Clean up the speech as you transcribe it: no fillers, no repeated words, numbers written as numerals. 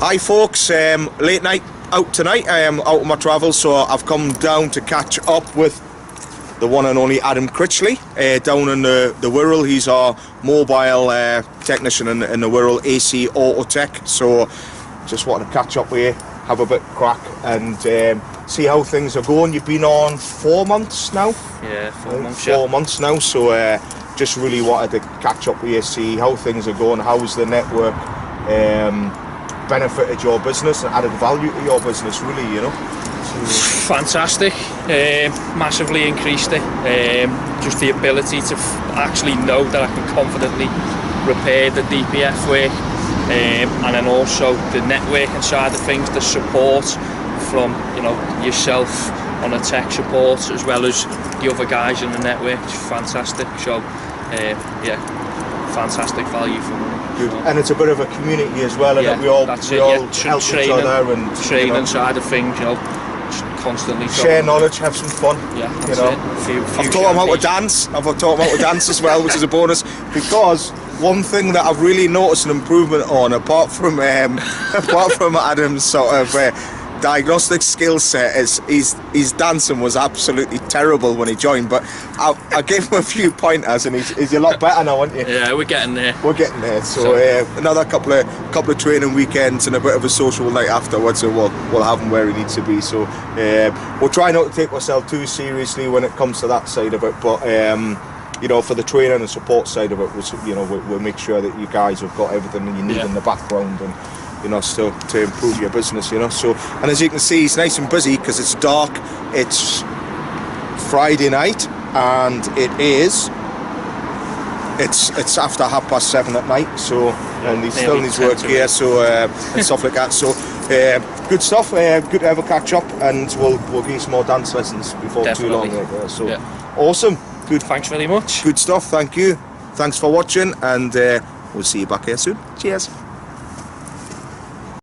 Hi folks, late night out tonight. I am out on my travels, so I've come down to catch up with the one and only Adam Critchley down in the Wirral. He's our mobile technician in the Wirral, AC Autotech. So just wanted to catch up with you, have a bit of crack and see how things are going. You've been on 4 months now? Yeah, 4 months. 4 months now, so just really wanted to catch up with you, see how things are going, how's the network benefited your business and added value to your business, really, you know? Fantastic, massively increased it. Just the ability to actually know that I can confidently repair the DPF work, and then also the networking side of things, the support from, you know, yourself on a tech support as well as the other guys in the network. It's fantastic. So yeah, fantastic value for money. Good. And it's a bit of a community as well, yeah, and we all help training, each other and training side of things, you know, constantly share knowledge, have some fun. Yeah, you know. I've taught them how to dance. I've taught them how to dance as well, which is a bonus. Because one thing that I've really noticed an improvement on, apart from Adam's sort of diagnostic skill set, is his dancing was absolutely terrible when he joined, but I gave him a few pointers and he's a lot better now, aren't you? Yeah, we're getting there. We're getting there. So another couple of training weekends and a bit of a social night afterwards, and we'll have him where he needs to be. So we'll try not to take ourselves too seriously when it comes to that side of it, but you know, for the training and support side of it, you know, we'll make sure that you guys have got everything you need in the background, and you know, still to improve your business, you know. So, and as you can see, it's nice and busy because it's dark. It's Friday night, and it's after 7:30 at night. So, and he's still needs work here, so and stuff like that. So, good stuff. Good to have a catch up, and we'll give you some more dance lessons before Definitely. too long. So, awesome. Good. Thanks very much. Good stuff. Thank you. Thanks for watching, and we'll see you back here soon. Cheers.